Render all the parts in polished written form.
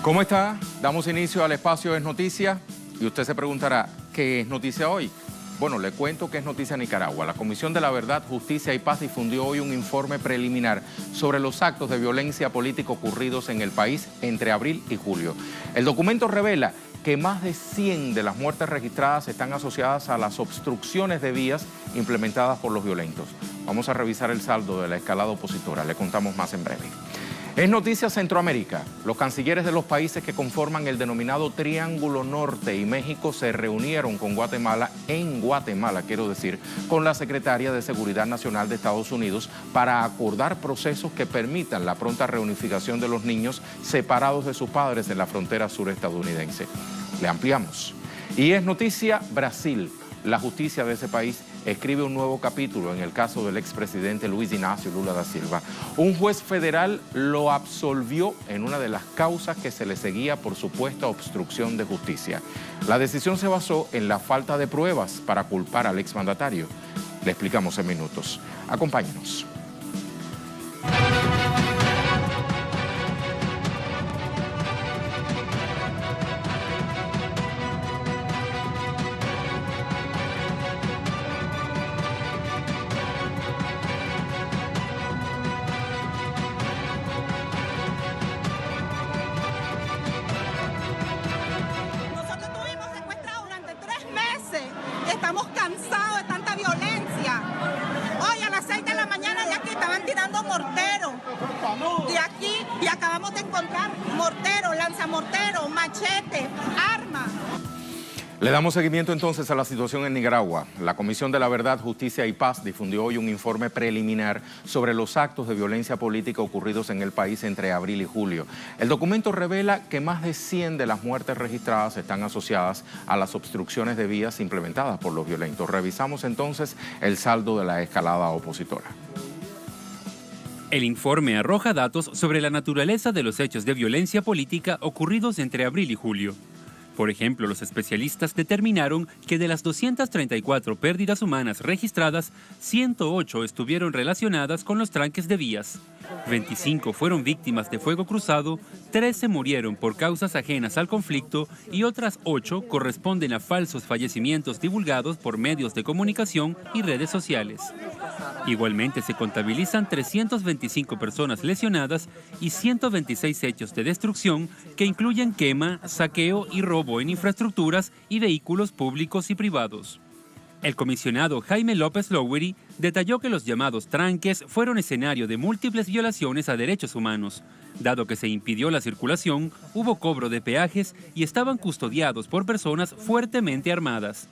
¿Cómo está? Damos inicio al espacio Es Noticia y usted se preguntará, ¿qué es noticia hoy? Bueno, le cuento que es noticia Nicaragua. La Comisión de la Verdad, Justicia y Paz difundió hoy un informe preliminar sobre los actos de violencia política ocurridos en el país entre abril y julio. El documento revela que más de 100 de las muertes registradas están asociadas a las obstrucciones de vías implementadas por los violentos. Vamos a revisar el saldo de la escalada opositora. Le contamos más en breve. Es noticia Centroamérica. Los cancilleres de los países que conforman el denominado Triángulo Norte y México se reunieron con Guatemala, con la secretaria de Seguridad Nacional de Estados Unidos para acordar procesos que permitan la pronta reunificación de los niños separados de sus padres en la frontera surestadounidense. Le ampliamos. Y es noticia Brasil. La justicia de ese país escribe un nuevo capítulo en el caso del expresidente Luiz Inácio Lula da Silva. Un juez federal lo absolvió en una de las causas que se le seguía por supuesta obstrucción de justicia. La decisión se basó en la falta de pruebas para culpar al exmandatario. Le explicamos en minutos. Acompáñenos. Estamos cansados de tanta violencia. Hoy a las 6 de la mañana de aquí estaban tirando morteros. De aquí y acabamos de encontrar morteros, lanzamorteros, machetes, armas. Le damos seguimiento entonces a la situación en Nicaragua. La Comisión de la Verdad, Justicia y Paz difundió hoy un informe preliminar sobre los actos de violencia política ocurridos en el país entre abril y julio. El documento revela que más de 100 de las muertes registradas están asociadas a las obstrucciones de vías implementadas por los violentos. Revisamos entonces el saldo de la escalada opositora. El informe arroja datos sobre la naturaleza de los hechos de violencia política ocurridos entre abril y julio. Por ejemplo, los especialistas determinaron que de las 234 pérdidas humanas registradas, 108 estuvieron relacionadas con los tranques de vías. 25 fueron víctimas de fuego cruzado, 13 murieron por causas ajenas al conflicto y otras 8 corresponden a falsos fallecimientos divulgados por medios de comunicación y redes sociales. Igualmente se contabilizan 325 personas lesionadas y 126 hechos de destrucción que incluyen quema, saqueo y robo en infraestructuras y vehículos públicos y privados. El comisionado Jaime López Lowery detalló que los llamados tranques fueron escenario de múltiples violaciones a derechos humanos. Dado que se impidió la circulación, hubo cobro de peajes y estaban custodiados por personas fuertemente armadas.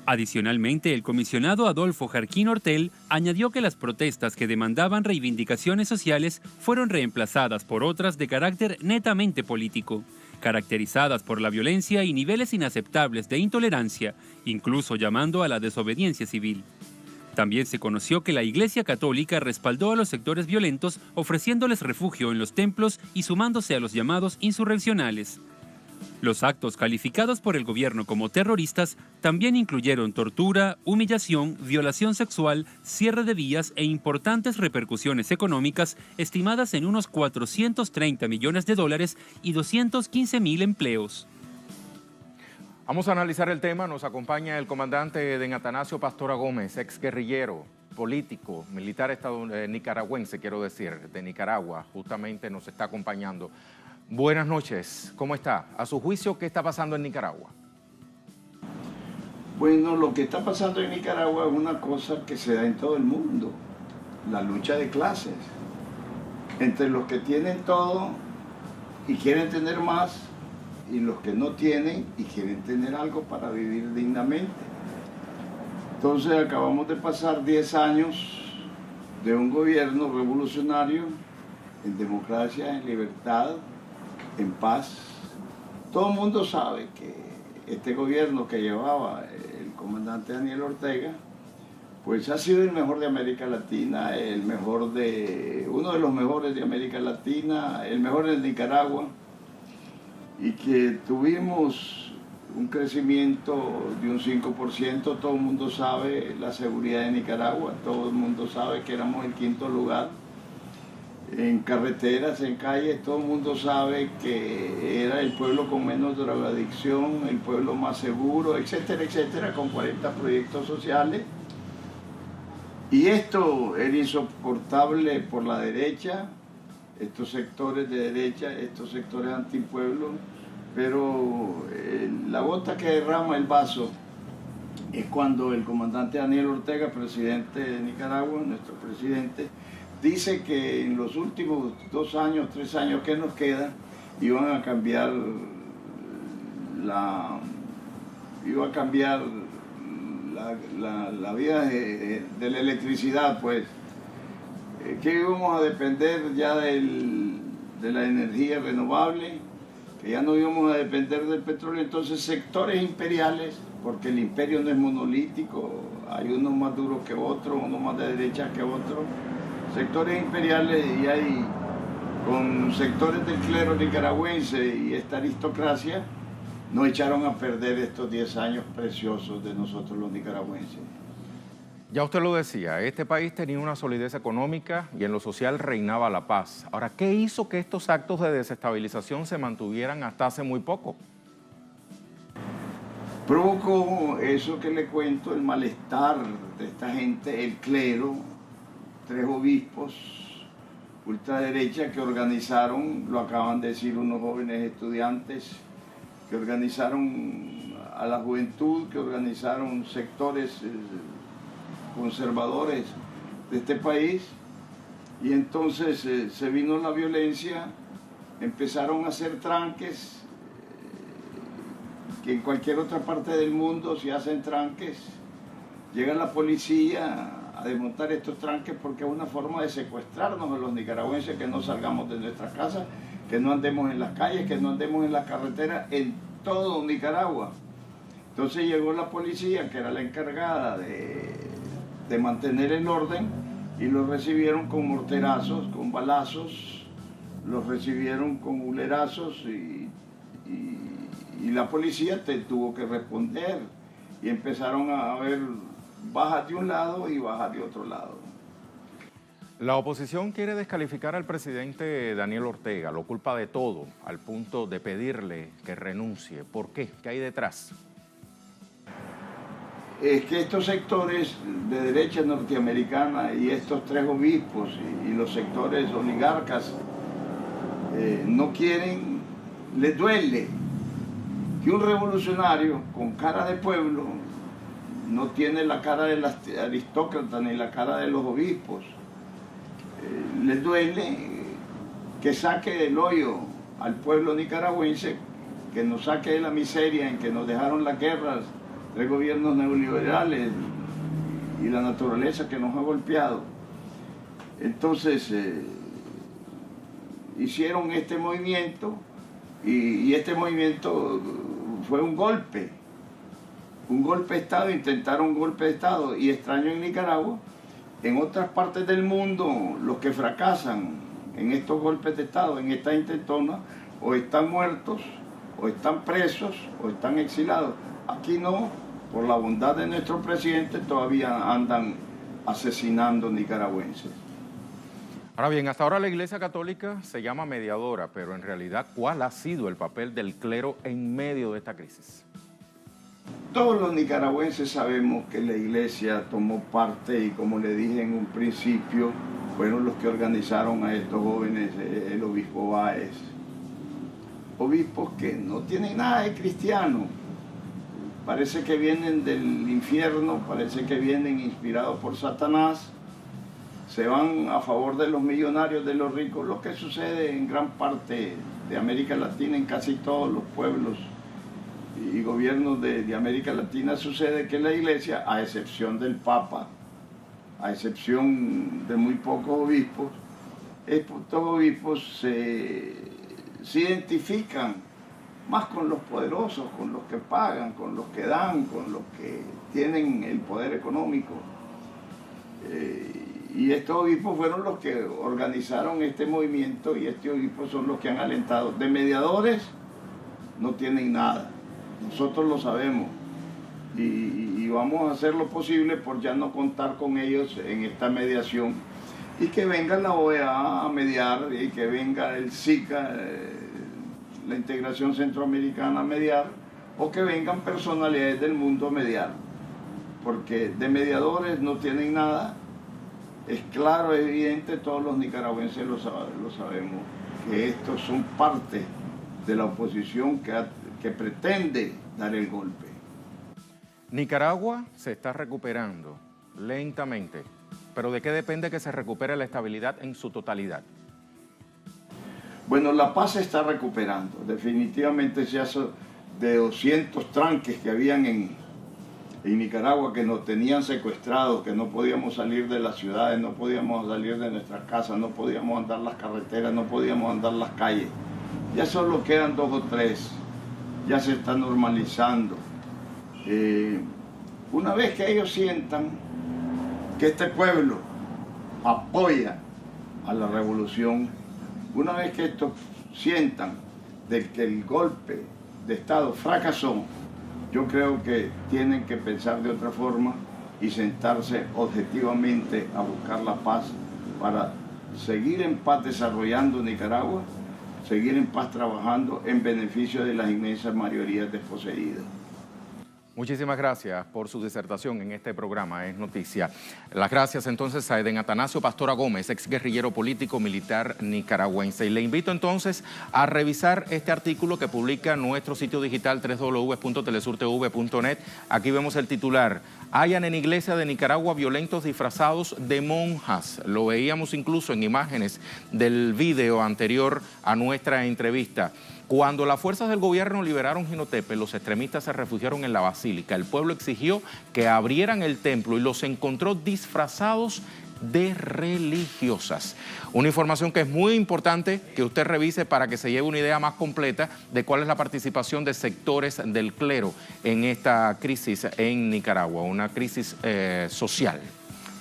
Adicionalmente, el comisionado Adolfo Jarquín Ortel añadió que las protestas que demandaban reivindicaciones sociales fueron reemplazadas por otras de carácter netamente político, caracterizadas por la violencia y niveles inaceptables de intolerancia, incluso llamando a la desobediencia civil. También se conoció que la Iglesia Católica respaldó a los sectores violentos ofreciéndoles refugio en los templos y sumándose a los llamados insurreccionales. Los actos calificados por el gobierno como terroristas también incluyeron tortura, humillación, violación sexual, cierre de vías e importantes repercusiones económicas estimadas en unos 430 millones de dólares y 215.000 empleos. Vamos a analizar el tema. Nos acompaña el comandante Edén Atanasio Pastora Gómez, exguerrillero, político, militar nicaragüense, de Nicaragua. Justamente nos está acompañando. Buenas noches, ¿cómo está? A su juicio, ¿qué está pasando en Nicaragua? Bueno, lo que está pasando en Nicaragua es una cosa que se da en todo el mundo, la lucha de clases, entre los que tienen todo y quieren tener más, y los que no tienen y quieren tener algo para vivir dignamente. Entonces acabamos de pasar 10 años de un gobierno revolucionario, en democracia, en libertad, en paz. Todo el mundo sabe que este gobierno que llevaba el comandante Daniel Ortega, pues ha sido el mejor de América Latina, uno de los mejores de América Latina, el mejor de Nicaragua, y que tuvimos un crecimiento de un 5%, todo el mundo sabe la seguridad de Nicaragua, todo el mundo sabe que éramos el 5.º lugar en carreteras, en calles, todo el mundo sabe que era el pueblo con menos drogadicción, el pueblo más seguro, etcétera, etcétera, con 40 proyectos sociales. Y esto era insoportable por la derecha, estos sectores de derecha, estos sectores antipueblo, pero la gota que derrama el vaso es cuando el comandante Daniel Ortega, presidente de Nicaragua, nuestro presidente, dice que en los últimos 2 años, 3 años que nos quedan, iban a cambiar la vida de la electricidad, pues, que íbamos a depender ya de la energía renovable, que ya no íbamos a depender del petróleo. Entonces sectores imperiales, porque el imperio no es monolítico, hay unos más duros que otros, unos más de derecha que otros, sectores imperiales, y hay con sectores del clero nicaragüense y esta aristocracia, nos echaron a perder estos 10 años preciosos de nosotros los nicaragüenses. Ya usted lo decía, este país tenía una solidez económica y en lo social reinaba la paz. Ahora, ¿qué hizo que estos actos de desestabilización se mantuvieran hasta hace muy poco? Provocó eso que le cuento, el malestar de esta gente, el clero, 3 obispos ultraderecha que organizaron, lo acaban de decir unos jóvenes estudiantes, que organizaron a la juventud, que organizaron sectores conservadores de este país, y entonces se vino la violencia, empezaron a hacer tranques, que en cualquier otra parte del mundo se hacen tranques, llega la policía a desmontar estos tranques porque es una forma de secuestrarnos a los nicaragüenses, que no salgamos de nuestras casas, que no andemos en las calles, que no andemos en las carreteras en todo Nicaragua. Entonces llegó la policía, que era la encargada de mantener el orden, y los recibieron con morterazos, con balazos, los recibieron con hulerazos, y la policía tuvo que responder, y empezaron a haber bajas de un lado y bajas de otro lado. La oposición quiere descalificar al presidente Daniel Ortega, lo culpa de todo, al punto de pedirle que renuncie. ¿Por qué? ¿Qué hay detrás? Es que estos sectores de derecha norteamericana y estos 3 obispos y los sectores oligarcas no quieren, les duele que un revolucionario con cara de pueblo no tiene la cara de las aristócratas ni la cara de los obispos. Les duele que saque del hoyo al pueblo nicaragüense, que nos saque de la miseria en que nos dejaron las guerras de gobiernos neoliberales y la naturaleza que nos ha golpeado. Entonces hicieron este movimiento, y este movimiento fue un golpe de Estado, intentaron un golpe de Estado, y extraño en Nicaragua. En otras partes del mundo, los que fracasan en estos golpes de Estado, en esta intentona, o están muertos, o están presos, o están exilados. Aquí no, por la bondad de nuestro presidente, todavía andan asesinando nicaragüenses. Ahora bien, hasta ahora la Iglesia Católica se llama mediadora, pero en realidad, ¿cuál ha sido el papel del clero en medio de esta crisis? Todos los nicaragüenses sabemos que la Iglesia tomó parte, y como le dije en un principio, fueron los que organizaron a estos jóvenes, el obispo Báez. Obispos que no tienen nada de cristiano, parece que vienen del infierno, parece que vienen inspirados por Satanás, se van a favor de los millonarios, de los ricos, lo que sucede en gran parte de América Latina, en casi todos los pueblos y gobiernos de América Latina sucede que la Iglesia, a excepción del Papa, a excepción de muy pocos obispos, estos obispos se identifican más con los poderosos, con los que pagan, con los que dan, con los que tienen el poder económico. Y estos obispos fueron los que organizaron este movimiento, y estos obispos son los que han alentado. De mediadores no tienen nada, nosotros lo sabemos, y vamos a hacer lo posible por ya no contar con ellos en esta mediación, y que venga la OEA a mediar y que venga el SICA, la integración centroamericana a mediar, o que vengan personalidades del mundo a mediar, porque de mediadores no tienen nada. Es claro, es evidente, todos los nicaragüenses lo sabemos, que estos son parte de la oposición que pretende dar el golpe. Nicaragua se está recuperando lentamente, pero ¿de qué depende que se recupere la estabilidad en su totalidad? Bueno, la paz se está recuperando. Definitivamente se hace de 200 tranques que habían en Nicaragua, que nos tenían secuestrados, que no podíamos salir de las ciudades, no podíamos salir de nuestras casas, no podíamos andar las carreteras, no podíamos andar las calles. Ya solo quedan 2 o 3, ya se está normalizando. Una vez que ellos sientan que este pueblo apoya a la revolución, una vez que estos sientan de que el golpe de Estado fracasó, yo creo que tienen que pensar de otra forma y sentarse objetivamente a buscar la paz para seguir en paz desarrollando Nicaragua, seguir en paz trabajando en beneficio de las inmensas mayorías desposeídas. Muchísimas gracias por su disertación en este programa, Es Noticia. Las gracias entonces a Eden Atanasio Pastora Gómez, exguerrillero político militar nicaragüense. Y le invito entonces a revisar este artículo que publica nuestro sitio digital www.telesurtv.net. Aquí vemos el titular: hallan en iglesia de Nicaragua violentos disfrazados de monjas. Lo veíamos incluso en imágenes del video anterior a nuestra entrevista. Cuando las fuerzas del gobierno liberaron Jinotepe, los extremistas se refugiaron en la basílica. El pueblo exigió que abrieran el templo y los encontró disfrazados de religiosas. Una información que es muy importante que usted revise para que se lleve una idea más completa de cuál es la participación de sectores del clero en esta crisis en Nicaragua, una crisis social.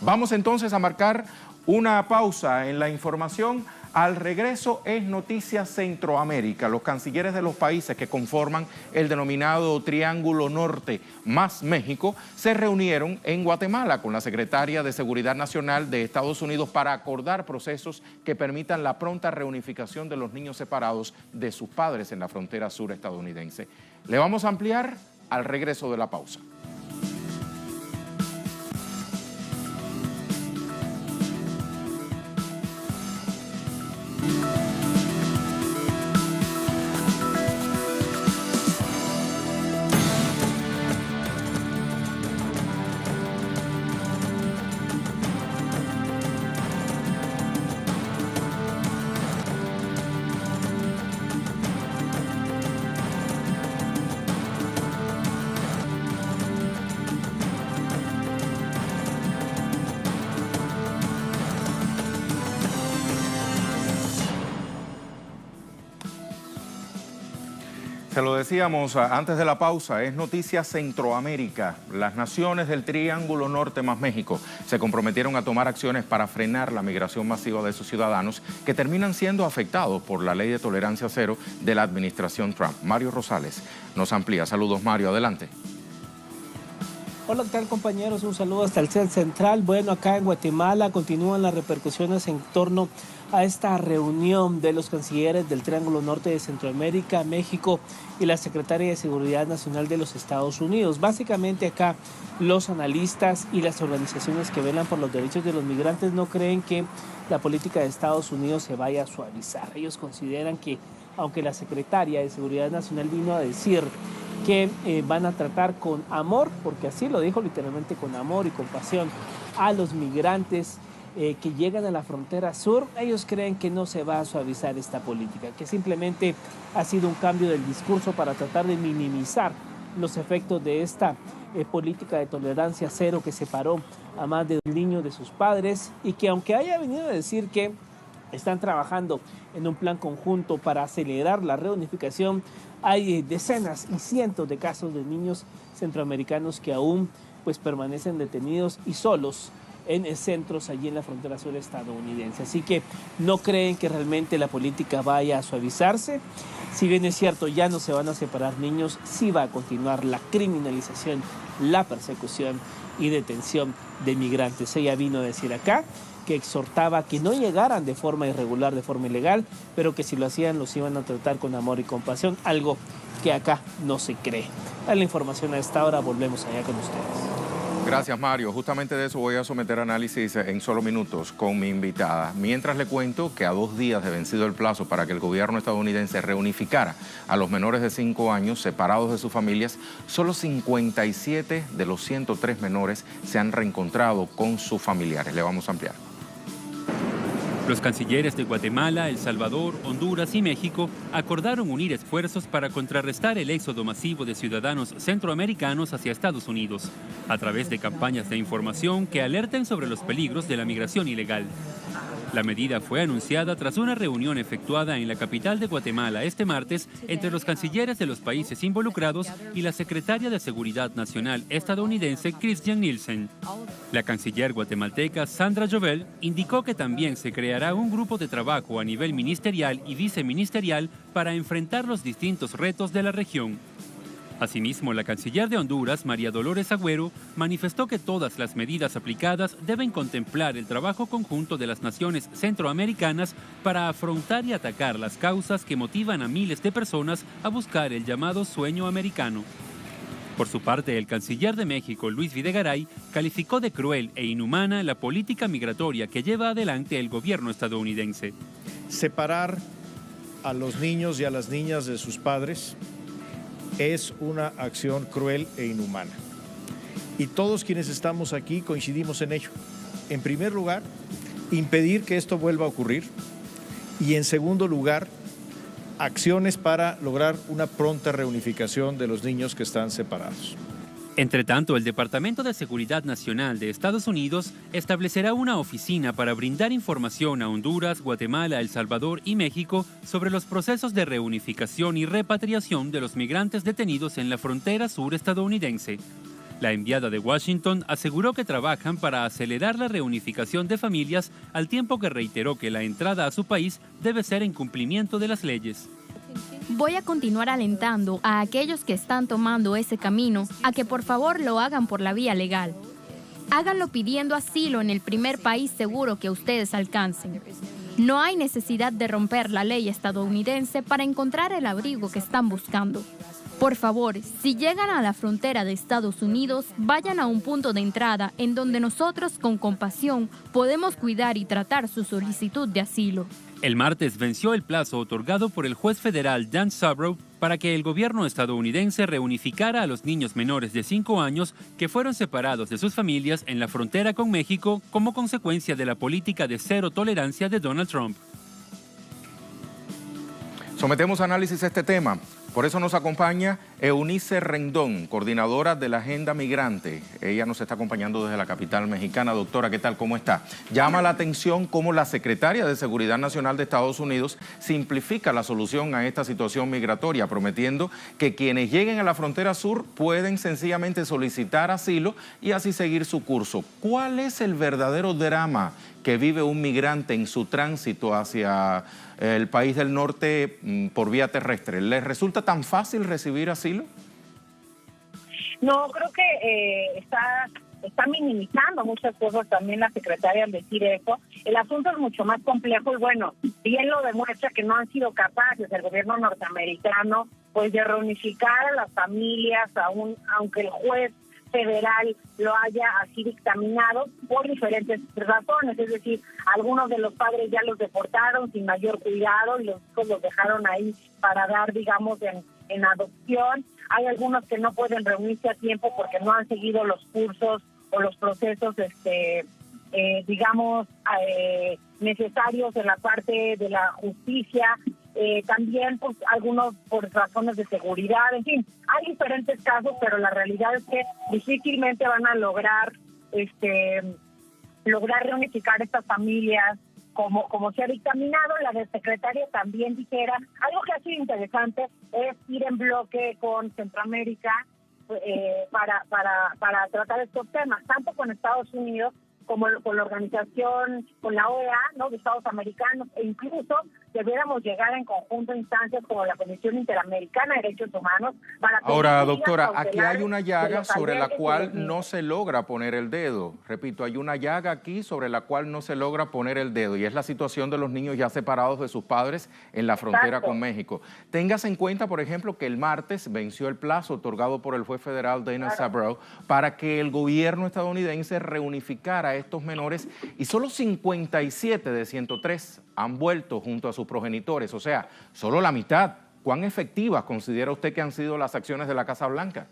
Vamos entonces a marcar una pausa en la información. Al regreso, Es Noticia Centroamérica. Los cancilleres de los países que conforman el denominado Triángulo Norte más México se reunieron en Guatemala con la secretaria de Seguridad Nacional de Estados Unidos para acordar procesos que permitan la pronta reunificación de los niños separados de sus padres en la frontera sur estadounidense. Le vamos a ampliar al regreso de la pausa. Se lo decíamos antes de la pausa, Es Noticia Centroamérica. Las naciones del Triángulo Norte más México se comprometieron a tomar acciones para frenar la migración masiva de sus ciudadanos que terminan siendo afectados por la ley de tolerancia cero de la administración Trump. Mario Rosales nos amplía. Saludos, Mario, adelante. Hola, ¿qué tal, compañeros? Un saludo hasta el set central. Bueno, acá en Guatemala continúan las repercusiones en torno a esta reunión de los cancilleres del Triángulo Norte de Centroamérica, México y la Secretaria de Seguridad Nacional de los Estados Unidos. Básicamente acá los analistas y las organizaciones que velan por los derechos de los migrantes no creen que la política de Estados Unidos se vaya a suavizar. Ellos consideran que, aunque la Secretaria de Seguridad Nacional vino a decir que van a tratar con amor, porque así lo dijo literalmente, con amor y compasión a los migrantes que llegan a la frontera sur, ellos creen que no se va a suavizar esta política, que simplemente ha sido un cambio del discurso para tratar de minimizar los efectos de esta política de tolerancia cero que separó a más de un niño de sus padres, y que aunque haya venido a decir que están trabajando en un plan conjunto para acelerar la reunificación, hay decenas y cientos de casos de niños centroamericanos que aún permanecen detenidos y solos en centros allí en la frontera sur estadounidense. Así que no creen que realmente la política vaya a suavizarse. Si bien es cierto, ya no se van a separar niños, sí va a continuar la criminalización, la persecución y detención de migrantes. Ella vino a decir acá que exhortaba que no llegaran de forma irregular, de forma ilegal, pero que si lo hacían los iban a tratar con amor y compasión, algo que acá no se cree. A la información a esta hora, volvemos allá con ustedes. Gracias, Mario. Justamente de eso voy a someter análisis en solo minutos con mi invitada. Mientras le cuento que a 2 días de vencido el plazo para que el gobierno estadounidense reunificara a los menores de 5 años separados de sus familias, solo 57 de los 103 menores se han reencontrado con sus familiares. Le vamos a ampliar. Los cancilleres de Guatemala, El Salvador, Honduras y México acordaron unir esfuerzos para contrarrestar el éxodo masivo de ciudadanos centroamericanos hacia Estados Unidos, a través de campañas de información que alerten sobre los peligros de la migración ilegal. La medida fue anunciada tras una reunión efectuada en la capital de Guatemala este martes entre los cancilleres de los países involucrados y la secretaria de Seguridad Nacional estadounidense Kirstjen Nielsen. La canciller guatemalteca Sandra Jovel indicó que también se creará un grupo de trabajo a nivel ministerial y viceministerial para enfrentar los distintos retos de la región. Asimismo, la canciller de Honduras, María Dolores Agüero, manifestó que todas las medidas aplicadas deben contemplar el trabajo conjunto de las naciones centroamericanas para afrontar y atacar las causas que motivan a miles de personas a buscar el llamado sueño americano. Por su parte, el canciller de México, Luis Videgaray, calificó de cruel e inhumana la política migratoria que lleva adelante el gobierno estadounidense. Separar a los niños y a las niñas de sus padres es una acción cruel e inhumana. Y todos quienes estamos aquí coincidimos en ello. En primer lugar, impedir que esto vuelva a ocurrir. Y en segundo lugar, acciones para lograr una pronta reunificación de los niños que están separados. Entre tanto, el Departamento de Seguridad Nacional de Estados Unidos establecerá una oficina para brindar información a Honduras, Guatemala, El Salvador y México sobre los procesos de reunificación y repatriación de los migrantes detenidos en la frontera sur estadounidense. La enviada de Washington aseguró que trabajan para acelerar la reunificación de familias, al tiempo que reiteró que la entrada a su país debe ser en cumplimiento de las leyes. Voy a continuar alentando a aquellos que están tomando ese camino a que por favor lo hagan por la vía legal. Háganlo pidiendo asilo en el primer país seguro que ustedes alcancen. No hay necesidad de romper la ley estadounidense para encontrar el abrigo que están buscando. Por favor, si llegan a la frontera de Estados Unidos, vayan a un punto de entrada en donde nosotros, con compasión, podemos cuidar y tratar su solicitud de asilo. El martes venció el plazo otorgado por el juez federal Dan Subrow para que el gobierno estadounidense reunificara a los niños menores de 5 años que fueron separados de sus familias en la frontera con México como consecuencia de la política de cero tolerancia de Donald Trump. Sometemos a análisis este tema. Por eso nos acompaña Eunice Rendón, coordinadora de la Agenda Migrante. Ella nos está acompañando desde la capital mexicana. Doctora, ¿qué tal? ¿Cómo está? Llama la atención cómo la secretaria de Seguridad Nacional de Estados Unidos simplifica la solución a esta situación migratoria, prometiendo que quienes lleguen a la frontera sur pueden sencillamente solicitar asilo y así seguir su curso. ¿Cuál es el verdadero drama que vive un migrante en su tránsito hacia el país del norte por vía terrestre? ¿Les resulta tan fácil recibir asilo? No, creo que está minimizando muchas cosas también la secretaria al decir eso. El asunto es mucho más complejo y bueno, bien lo demuestra que no han sido capaces el gobierno norteamericano pues de reunificar a las familias, aunque el juez federal lo haya así dictaminado por diferentes razones, es decir, algunos de los padres ya los deportaron sin mayor cuidado y los hijos los dejaron ahí para dar, digamos, en adopción. Hay algunos que no pueden reunirse a tiempo porque no han seguido los cursos o los procesos, necesarios en la parte de la justicia. También pues algunos por razones de seguridad, en fin, hay diferentes casos, pero la realidad es que difícilmente van a lograr reunificar estas familias como se ha dictaminado. La secretaria también dijera, algo que ha sido interesante es ir en bloque con Centroamérica para tratar estos temas, tanto con Estados Unidos como con la organización, con la OEA, ¿no?, de Estados Americanos, e incluso debiéramos llegar en conjunto a instancias como la Comisión Interamericana de Derechos Humanos para... Ahora, doctora, aquí hay una llaga sobre la cual no se logra poner el dedo. Repito, hay una llaga aquí sobre la cual no se logra poner el dedo, y es la situación de los niños ya separados de sus padres en la frontera con México. Téngase en cuenta, por ejemplo, que el martes venció el plazo otorgado por el juez federal Dana Sabraw para que el gobierno estadounidense reunificara a estos menores, y solo 57 de 103 han vuelto junto a sus progenitores, o sea, solo la mitad. ¿Cuán efectivas considera usted que han sido las acciones de la Casa Blanca?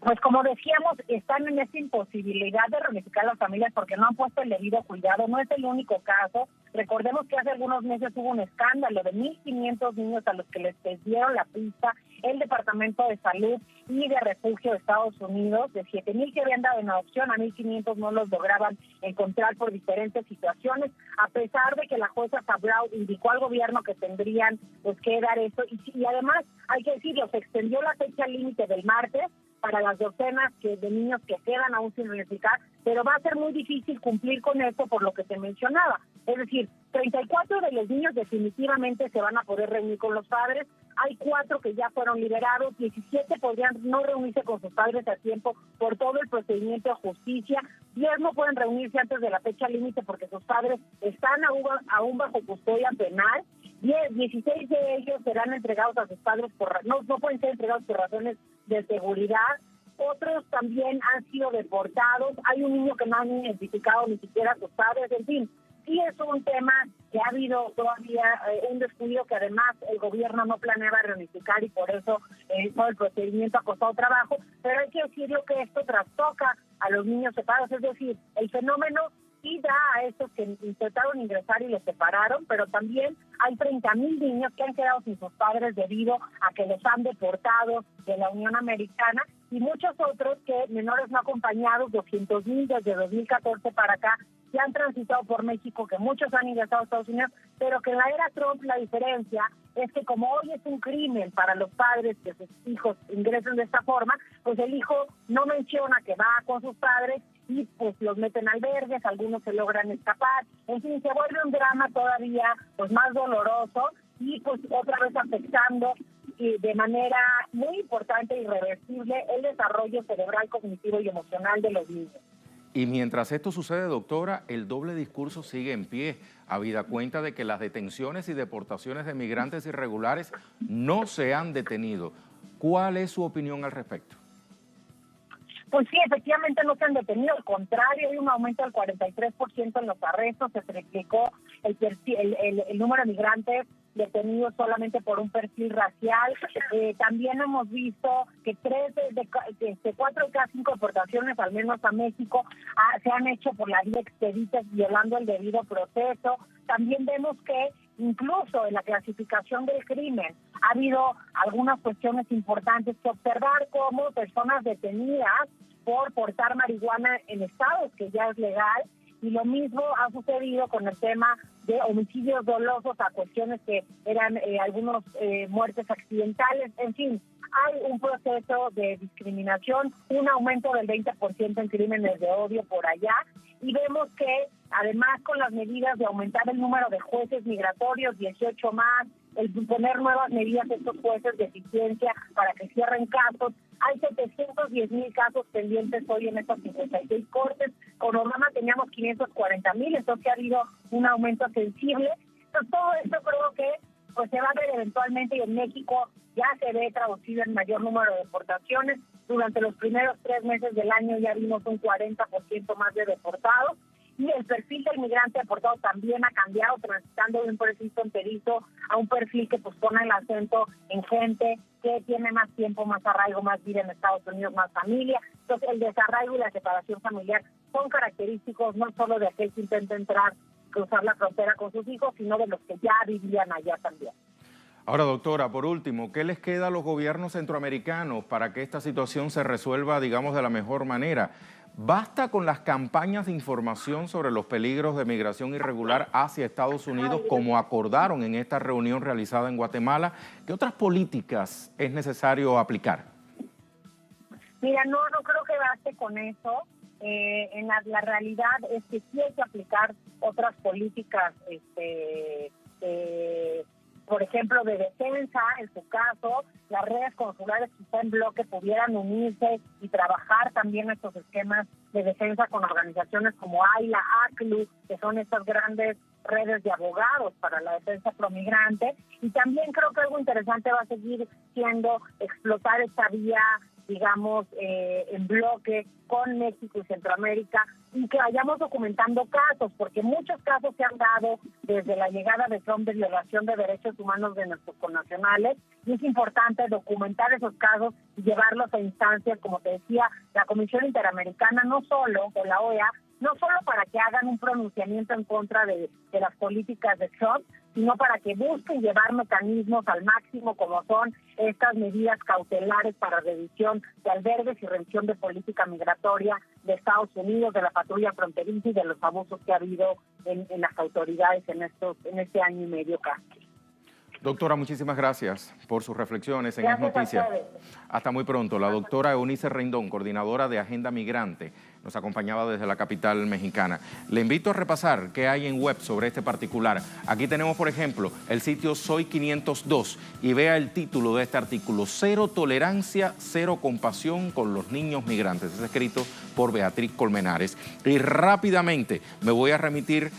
Pues como decíamos, están en esta imposibilidad de reunificar las familias porque no han puesto el debido cuidado. No es el único caso. Recordemos que hace algunos meses hubo un escándalo de 1.500 niños a los que les dieron la pista el Departamento de Salud y de Refugio de Estados Unidos. De 7,000 que habían dado en adopción, a 1.500 no los lograban encontrar por diferentes situaciones, a pesar de que la jueza Sabraw indicó al gobierno que tendrían pues que dar eso. Y además, hay que decirlo, se extendió la fecha límite del martes para las docenas de niños que quedan aún sin reunificar, pero va a ser muy difícil cumplir con eso por lo que te mencionaba. Es decir, 34 de los niños definitivamente se van a poder reunir con los padres, hay 4 que ya fueron liberados, 17 podrían no reunirse con sus padres a tiempo por todo el procedimiento de justicia, 10 no pueden reunirse antes de la fecha límite porque sus padres están aún bajo custodia penal, 16 de ellos serán entregados a sus padres, no pueden ser entregados por razones de seguridad. Otros también han sido deportados. Hay un niño que no han identificado ni siquiera a sus padres. En fin, sí es un tema que ha habido todavía un descuido que además el gobierno no planeaba reunificar y por eso todo el procedimiento ha costado trabajo. Pero hay que decirlo que esto trastoca a los niños separados. Es decir, el fenómeno sí da a estos que intentaron ingresar y los separaron, pero también hay 30,000 niños que han quedado sin sus padres debido a que los han deportado de la Unión Americana y muchos otros que menores no acompañados, 200,000 desde 2014 para acá, que han transitado por México, que muchos han ingresado a Estados Unidos, pero que en la era Trump la diferencia es que como hoy es un crimen para los padres que sus hijos ingresen de esta forma, pues el hijo no menciona que va con sus padres y pues los meten albergues, algunos se logran escapar, en fin, se vuelve un drama todavía pues más doloroso y pues otra vez afectando de manera muy importante e irreversible el desarrollo cerebral, cognitivo y emocional de los niños. Y mientras esto sucede, doctora, el doble discurso sigue en pie, habida cuenta de que las detenciones y deportaciones de migrantes irregulares no se han detenido. ¿Cuál es su opinión al respecto? Pues sí, efectivamente no se han detenido, al contrario, hay un aumento del 43% en los arrestos, se triplicó el número de migrantes detenidos solamente por un perfil racial. También hemos visto que 4 de cada 5 deportaciones, al menos a México, se han hecho por la vía expedita, violando el debido proceso. También vemos que incluso en la clasificación del crimen ha habido algunas cuestiones importantes que observar, como personas detenidas por portar marihuana en estados que ya es legal, y lo mismo ha sucedido con el tema de homicidios dolosos a cuestiones que eran algunos muertes accidentales. En fin, hay un proceso de discriminación, un aumento del 20% en crímenes de odio por allá, y vemos que además con las medidas de aumentar el número de jueces migratorios, 18 más, el poner nuevas medidas a estos jueces de eficiencia para que cierren casos, hay 710,000 casos pendientes hoy en estas 56 cortes. Con Obama teníamos 540,000, entonces ha habido un aumento sensible. Entonces todo esto creo que pues se va a ver eventualmente, y en México ya se ve traducido en mayor número de deportaciones. Durante los primeros 3 meses del año ya vimos un 40% más de deportados. Y el perfil del migrante deportado también ha cambiado, transitando de un perfil fronterizo a un perfil que pues pone el acento en gente que tiene más tiempo, más arraigo, más vida en Estados Unidos, más familia. Entonces el desarraigo y la separación familiar son característicos no solo de aquel que intenta entrar, cruzar la frontera con sus hijos, sino de los que ya vivían allá también. Ahora, doctora, por último, ¿qué les queda a los gobiernos centroamericanos para que esta situación se resuelva, digamos, de la mejor manera? ¿Basta con las campañas de información sobre los peligros de migración irregular hacia Estados Unidos, como acordaron en esta reunión realizada en Guatemala? ¿Qué otras políticas es necesario aplicar? Mira, no creo que baste con eso. la realidad es que sí hay que aplicar otras políticas, por ejemplo, de defensa. En su caso, las redes consulares quizá en bloque pudieran unirse y trabajar también estos esquemas de defensa con organizaciones como AILA, ACLU, que son estas grandes redes de abogados para la defensa promigrante. Y también creo que algo interesante va a seguir siendo explotar esta vía, digamos, en bloque con México y Centroamérica, y que vayamos documentando casos, porque muchos casos se han dado desde la llegada de Trump de violación de derechos humanos de nuestros connacionales, y es importante documentar esos casos y llevarlos a instancias, como te decía, la Comisión Interamericana, no solo, o la OEA, no solo para que hagan un pronunciamiento en contra de las políticas de Trump, sino para que busquen llevar mecanismos al máximo, como son estas medidas cautelares para revisión de albergues y revisión de política migratoria de Estados Unidos, de la patrulla fronteriza y de los abusos que ha habido en las autoridades en este año y medio casi. Doctora, muchísimas gracias por sus reflexiones en Es Noticia. Hasta muy pronto. La doctora Eunice Rendón, coordinadora de Agenda Migrante, nos acompañaba desde la capital mexicana. Le invito a repasar qué hay en web sobre este particular. Aquí tenemos, por ejemplo, el sitio Soy 502 y vea el título de este artículo: Cero tolerancia, cero compasión con los niños migrantes. Es escrito por Beatriz Colmenares. Y rápidamente me voy a remitir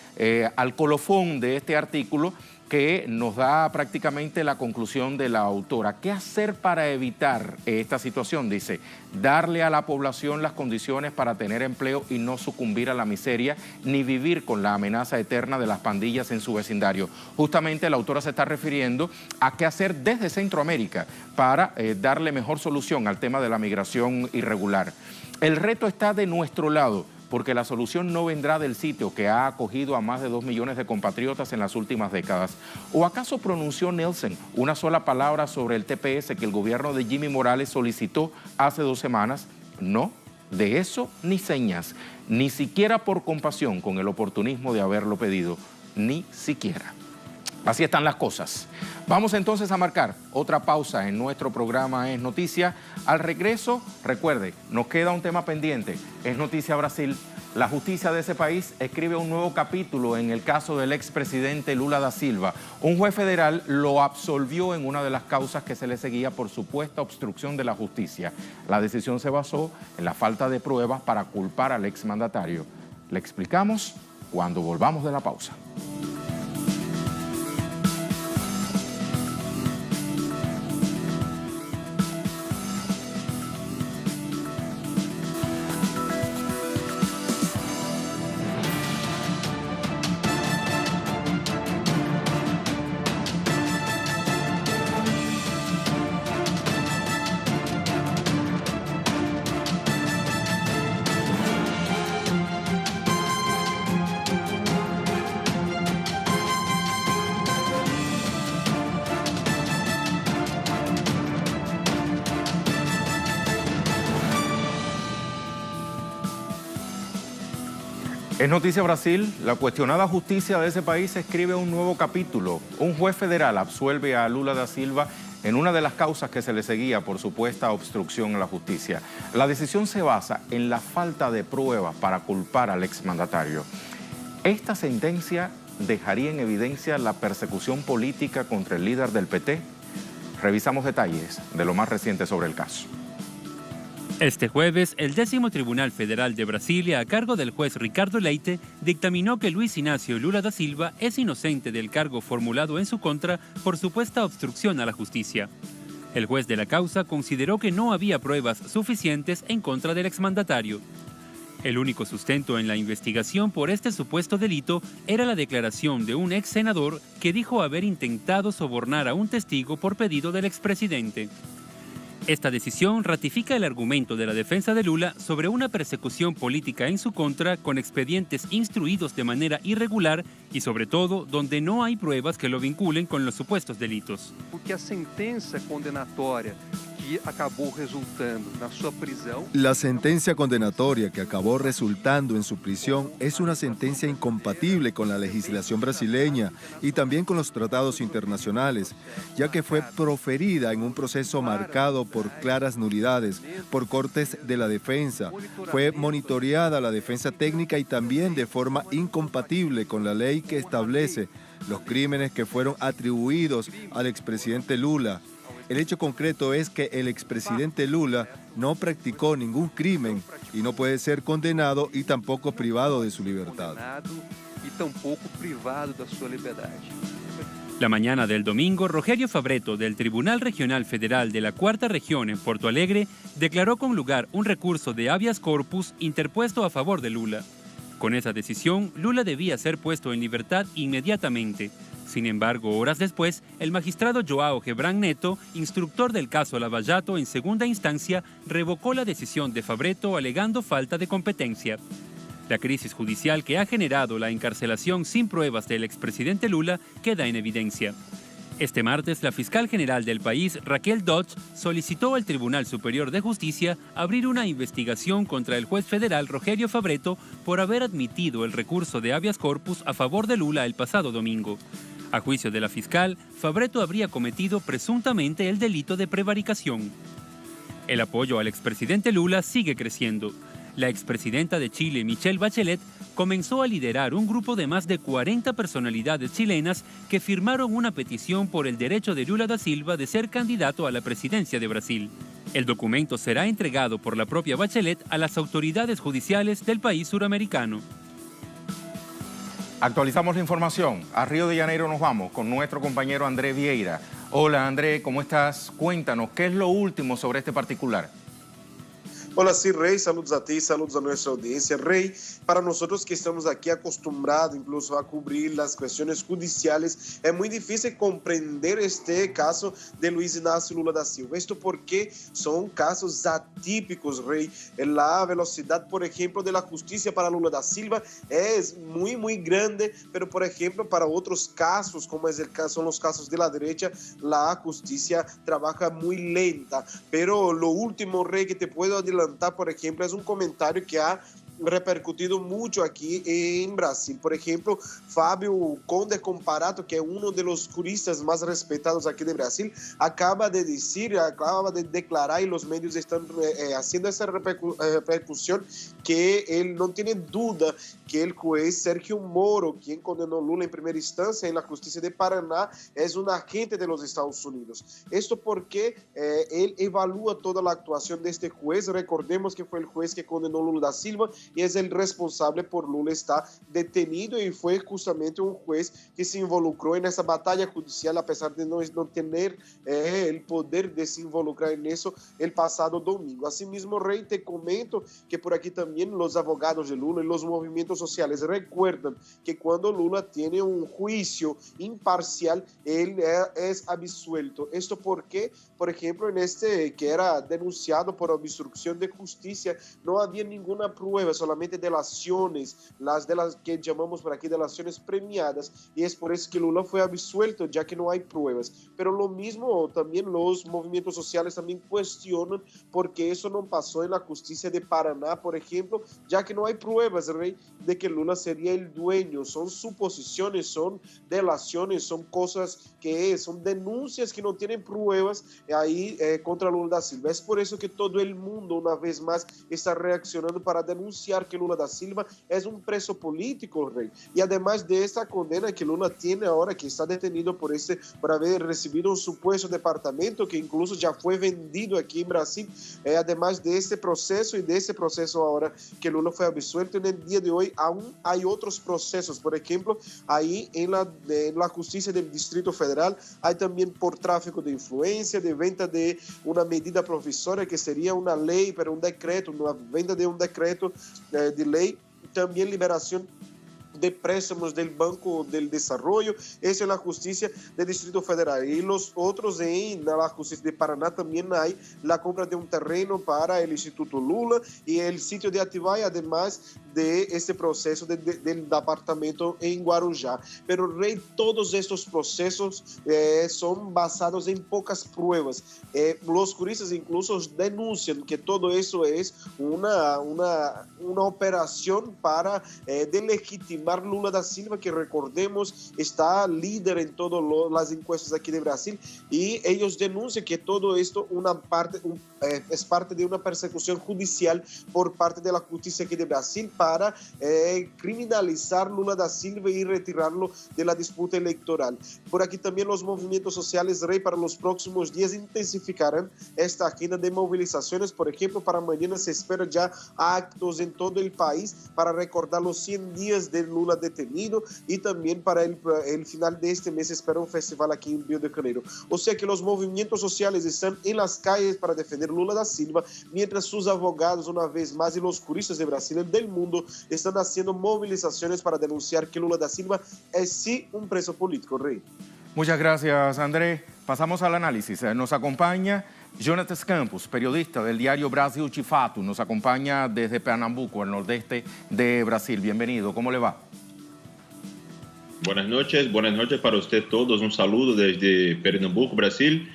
al colofón de este artículo, que nos da prácticamente la conclusión de la autora. ¿Qué hacer para evitar esta situación? Dice, darle a la población las condiciones para tener empleo y no sucumbir a la miseria, ni vivir con la amenaza eterna de las pandillas en su vecindario. Justamente la autora se está refiriendo a qué hacer desde Centroamérica para darle mejor solución al tema de la migración irregular. El reto está de nuestro lado, porque la solución no vendrá del sitio que ha acogido a más de 2 millones de compatriotas en las últimas décadas. ¿O acaso pronunció Nelson una sola palabra sobre el TPS que el gobierno de Jimmy Morales solicitó hace 2 semanas? No, de eso ni señas, ni siquiera por compasión con el oportunismo de haberlo pedido, ni siquiera. Así están las cosas. Vamos entonces a marcar otra pausa en nuestro programa Es Noticia. Al regreso, recuerde, nos queda un tema pendiente. Es Noticia Brasil. La justicia de ese país escribe un nuevo capítulo en el caso del expresidente Lula da Silva. Un juez federal lo absolvió en una de las causas que se le seguía por supuesta obstrucción de la justicia. La decisión se basó en la falta de pruebas para culpar al exmandatario. Le explicamos cuando volvamos de la pausa. Es Noticia Brasil. La cuestionada justicia de ese país escribe un nuevo capítulo. Un juez federal absuelve a Lula da Silva en una de las causas que se le seguía por supuesta obstrucción a la justicia. La decisión se basa en la falta de pruebas para culpar al exmandatario. Esta sentencia dejaría en evidencia la persecución política contra el líder del PT. Revisamos detalles de lo más reciente sobre el caso. Este jueves, el 10º Tribunal Federal de Brasilia, a cargo del juez Ricardo Leite, dictaminó que Luis Inácio Lula da Silva es inocente del cargo formulado en su contra por supuesta obstrucción a la justicia. El juez de la causa consideró que no había pruebas suficientes en contra del exmandatario. El único sustento en la investigación por este supuesto delito era la declaración de un ex senador que dijo haber intentado sobornar a un testigo por pedido del expresidente. Esta decisión ratifica el argumento de la defensa de Lula sobre una persecución política en su contra con expedientes instruidos de manera irregular y sobre todo donde no hay pruebas que lo vinculen con los supuestos delitos. Porque a sentença condenatória que acabó resultando na sua prisão. La sentencia condenatoria que acabó resultando en su prisión es una sentencia incompatible con la legislación brasileña y también con los tratados internacionales, ya que fue proferida en un proceso marcado por claras nulidades, por cortes de la defensa, fue monitoreada la defensa técnica y también de forma incompatible con la ley que establece los crímenes que fueron atribuidos al expresidente Lula. El hecho concreto es que el expresidente Lula no practicó ningún crimen y no puede ser condenado y tampoco privado de su libertad. E tampouco privado da sua liberdade. La mañana del domingo, Rogerio Fabretto, del Tribunal Regional Federal de la Cuarta Región en Porto Alegre, declaró con lugar un recurso de habeas corpus interpuesto a favor de Lula. Con esa decisión, Lula debía ser puesto en libertad inmediatamente. Sin embargo, horas después, el magistrado João Gebran Neto, instructor del caso Lava Jato en segunda instancia, revocó la decisión de Fabretto alegando falta de competencia. La crisis judicial que ha generado la encarcelación sin pruebas del expresidente Lula queda en evidencia. Este martes, la fiscal general del país, Raquel Dodge, solicitó al Tribunal Superior de Justicia abrir una investigación contra el juez federal Rogerio Fabretto por haber admitido el recurso de habeas corpus a favor de Lula el pasado domingo. A juicio de la fiscal, Fabretto habría cometido presuntamente el delito de prevaricación. El apoyo al expresidente Lula sigue creciendo. La expresidenta de Chile, Michelle Bachelet, comenzó a liderar un grupo de más de 40 personalidades chilenas que firmaron una petición por el derecho de Lula da Silva de ser candidato a la presidencia de Brasil. El documento será entregado por la propia Bachelet a las autoridades judiciales del país suramericano. Actualizamos la información. A Río de Janeiro nos vamos con nuestro compañero André Vieira. Hola André, ¿cómo estás? Cuéntanos, ¿qué es lo último sobre este particular? Hola, sí, Rey, saludos a ti, saludos a nuestra audiencia. Rey, para nosotros que estamos aquí acostumbrados incluso a cubrir las cuestiones judiciales, es muy difícil comprender este caso de Luiz Inácio Lula da Silva. Esto porque son casos atípicos, Rey. La velocidad, por ejemplo, de la justicia para Lula da Silva es muy grande, pero, por ejemplo, para otros casos, como es el caso, son los casos de la derecha, la justicia trabaja muy lenta. Pero lo último, Rey, que te puedo adelantar, por ejemplo, es un comentario que ha repercutido mucho aquí en Brasil. Por ejemplo, Fábio Conde Comparato, que es uno de los juristas más respetados aquí de Brasil, acaba de declarar, y los medios están haciendo esa repercusión, que él no tiene duda que el juez Sergio Moro, quien condenó a Lula en primera instancia en la justicia de Paraná, es un agente de los Estados Unidos. Esto porque él evalúa toda la actuación de este juez. Recordemos que fue el juez que condenó a Lula da Silva y es el responsable por Lula estar detenido, y fue justamente un juez que se involucró en esa batalla judicial a pesar de no tener el poder de se involucrar en eso el pasado domingo. Asimismo, Rey, te comento que por aquí también los abogados de Lula y los movimientos sociales recuerdan que cuando Lula tiene un juicio imparcial, él es absuelto. Esto porque, por ejemplo, en este que era denunciado por obstrucción de justicia, no había ninguna prueba, solamente delaciones, las que llamamos por aquí delaciones premiadas, y es por eso que Lula fue absuelto, ya que no hay pruebas. Pero lo mismo también los movimientos sociales también cuestionan por qué eso no pasó en la justicia de Paraná, por ejemplo, ya que no hay pruebas, Rey, de que Lula sería el dueño. Son suposiciones, son delaciones, son cosas que son denuncias que no tienen pruebas ahí contra Lula da Silva. Es por eso que todo el mundo, una vez más, está reaccionando para denunciar que Lula da Silva es un preso político, Rey. Y además de esta condena que Lula tiene ahora, que está detenido por haber recibido un supuesto departamento que incluso ya fue vendido aquí en Brasil, además de este proceso y de ese proceso ahora que Lula fue absuelto, en el día de hoy aún hay otros procesos. Por ejemplo, ahí en la justicia del Distrito Federal hay también por tráfico de influencia, de venta de una medida provisoria que sería una ley, pero un decreto, una venta de un decreto de ley, también liberación de préstamos del Banco del Desarrollo. Eso es la justicia del Distrito Federal. Y los otros en la justicia de Paraná también hay la compra de un terreno para el Instituto Lula y el sitio de Atibaia, además de este proceso del departamento en Guarujá. Pero, Rey, todos estos procesos son basados en pocas pruebas. Los juristas incluso denuncian que todo eso es una operación para delegitimar Lula da Silva, que recordemos está líder en todas las encuestas aquí de Brasil, y ellos denuncian que todo esto es parte de una persecución judicial por parte de la justicia aquí de Brasil para criminalizar Lula da Silva y retirarlo de la disputa electoral. Por aquí también los movimientos sociales, Rey, para los próximos días intensificarán esta agenda de movilizaciones. Por ejemplo, para mañana se espera ya actos en todo el país para recordar los 100 días de Lula detenido, y también para el final de este mes se espera un festival aquí en Río de Janeiro. O sea que los movimientos sociales están en las calles para defender Lula da Silva, mientras sus abogados, una vez más, y los juristas de Brasil y del mundo están haciendo movilizaciones para denunciar que Lula da Silva es sí un preso político, Rey. Muchas gracias, Andrés. Pasamos al análisis. Nos acompaña Jonatas Campos, periodista del diario Brasil de Fato. Nos acompaña desde Pernambuco, el nordeste de Brasil. Bienvenido, ¿cómo le va? Buenas noches para usted todos. Un saludo desde Pernambuco, Brasil.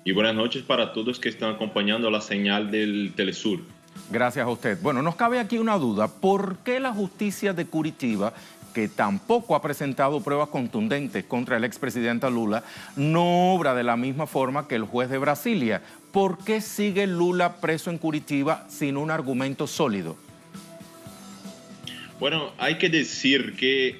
Y buenas noches para todos que están acompañando la señal del Telesur. Gracias a usted. Bueno, nos cabe aquí una duda. ¿Por qué la justicia de Curitiba, que tampoco ha presentado pruebas contundentes contra el expresidente Lula, no obra de la misma forma que el juez de Brasilia? ¿Por qué sigue Lula preso en Curitiba sin un argumento sólido? Bueno, hay que decir que,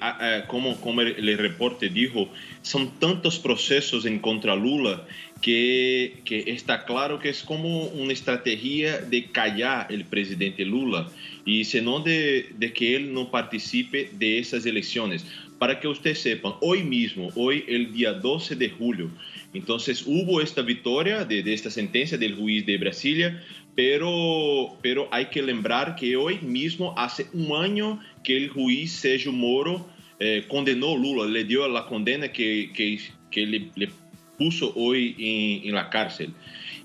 como el reporte dijo, son tantos procesos en contra Lula que está claro que es como una estrategia de callar el presidente Lula y sino de que él no participe de esas elecciones. Para que ustedes sepan, hoy el día 12 de julio, entonces hubo esta victoria de esta sentencia del juez de Brasilia, pero hay que lembrar que hoy mismo hace un año que el juez Sérgio Moro condenó a Lula, le dio la condena que le puso hoy en la cárcel.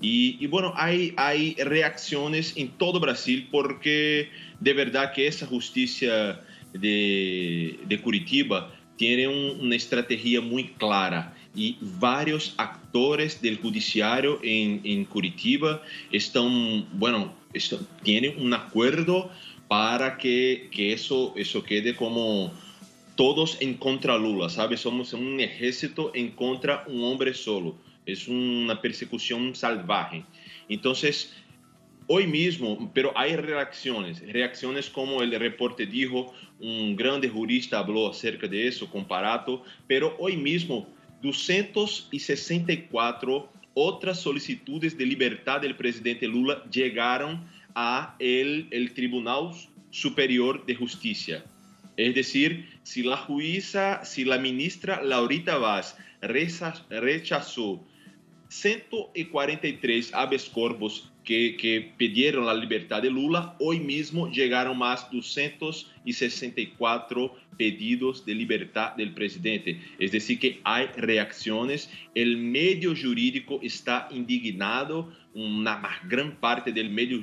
Y bueno, hay reacciones en todo Brasil porque de verdad que esa justicia de Curitiba tiene una estrategia muy clara y varios actores del judiciario en Curitiba tienen un acuerdo para que eso quede como todos en contra Lula, ¿sabes? Somos un ejército en contra un hombre solo. Es una persecución salvaje. Entonces, hoy mismo, pero hay reacciones como el reporte dijo, un grande jurista habló acerca de eso, comparato, pero hoy mismo 264 otras solicitudes de libertad del presidente Lula llegaron a el Tribunal Superior de Justicia. Es decir, si la ministra Laurita Vaz rechazó 143 habeas corpus que pidieron la libertad de Lula, hoy mismo llegaron más 264 pedidos de libertad del presidente. Es decir, que hay reacciones, el medio jurídico está indignado, una gran parte del medio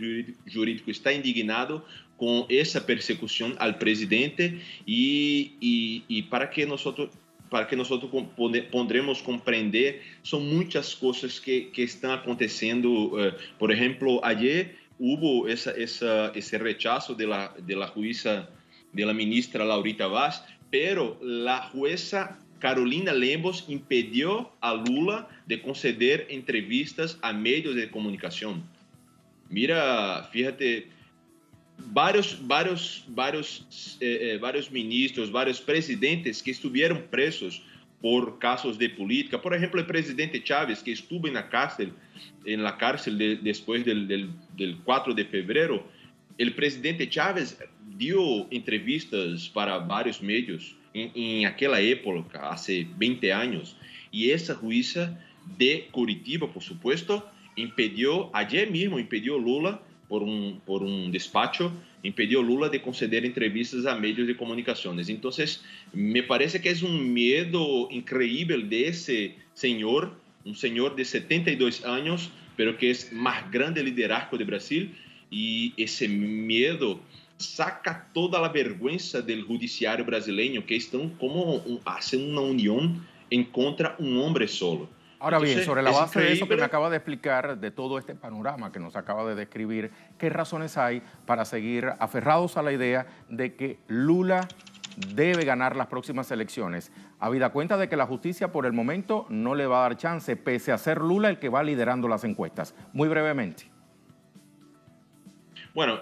jurídico está indignado con esa persecución al presidente y para que nosotros podremos comprender, son muchas cosas que están aconteciendo. Por ejemplo, ayer hubo ese rechazo de la jueza, de la ministra Laurita Vaz, pero la jueza Carolina Lemos impidió a Lula de conceder entrevistas a medios de comunicación. Mira, fíjate, varios ministros, varios presidentes que estuvieron presos por casos de política. Por ejemplo, el presidente Chávez, que estuvo en la cárcel después del 4 de febrero. El presidente Chávez dio entrevistas para varios medios en aquella época, hace 20 años. Y esa jueza de Curitiba, por supuesto, ayer mismo impidió Lula, por un despacho, impidió Lula de conceder entrevistas a medios de comunicaciones. Entonces, me parece que es un miedo increíble de ese señor, un señor de 72 años, pero que es más grande liderazgo de Brasil, y ese miedo saca toda a vergüenza del judiciário brasileño, que estão como hacen una unión en contra un hombre solo. Ahora bien, Entonces, sobre la base de eso que increíble. me acaba de explicar, de todo este panorama que nos acaba de describir, ¿qué razones hay para seguir aferrados a la idea de que Lula debe ganar las próximas elecciones, habida cuenta de que la justicia por el momento no le va a dar chance, pese a ser Lula el que va liderando las encuestas? Muy brevemente. Bueno,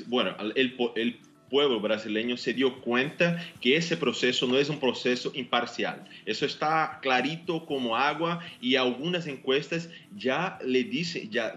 bueno, el pueblo brasileño se dio cuenta que ese proceso no es un proceso imparcial. Eso está clarito como agua y algunas encuestas ya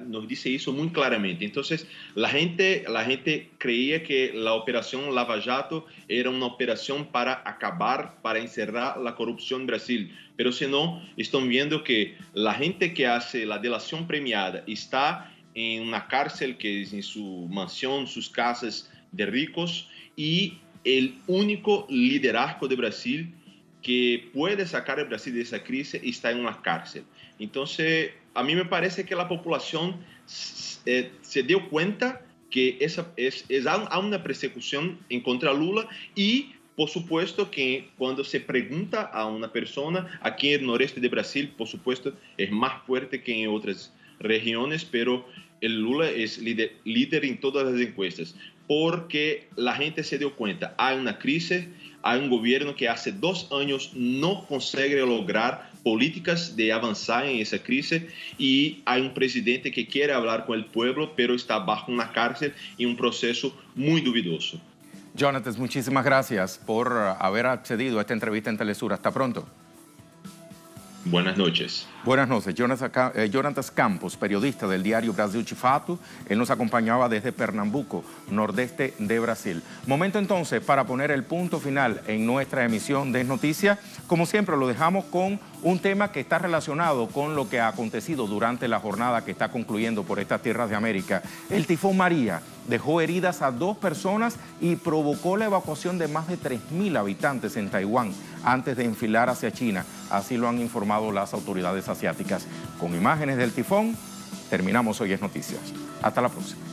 nos dice eso muy claramente. Entonces, la gente creía que la operación Lava Jato era una operación para acabar, para encerrar la corrupción en Brasil. Pero si no, están viendo que la gente que hace la delación premiada está en una cárcel, que es en su mansión, sus casas de ricos, y el único liderazgo de Brasil que puede sacar a Brasil de esa crisis está en una cárcel. Entonces, a mí me parece que la población se dio cuenta que hay una persecución en contra Lula y, por supuesto, que cuando se pregunta a una persona, aquí en el noreste de Brasil, por supuesto, es más fuerte que en otras regiones, pero el Lula es líder en todas las encuestas, porque la gente se dio cuenta, hay una crisis, hay un gobierno que hace 2 años no consigue lograr políticas de avanzar en esa crisis y hay un presidente que quiere hablar con el pueblo, pero está bajo una cárcel y un proceso muy dudoso. Jonatas, muchísimas gracias por haber accedido a esta entrevista en Telesur. Hasta pronto. Buenas noches. Buenas noches. Jonatas Campos, periodista del diario Brasil de Fato. Él nos acompañaba desde Pernambuco, nordeste de Brasil. Momento entonces para poner el punto final en nuestra emisión de Noticias. Como siempre, lo dejamos con un tema que está relacionado con lo que ha acontecido durante la jornada que está concluyendo por estas tierras de América. El tifón María dejó heridas a 2 personas y provocó la evacuación de más de 3.000 habitantes en Taiwán antes de enfilar hacia China. Así lo han informado las autoridades asiáticas. Con imágenes del tifón, terminamos Hoy es Noticias. Hasta la próxima.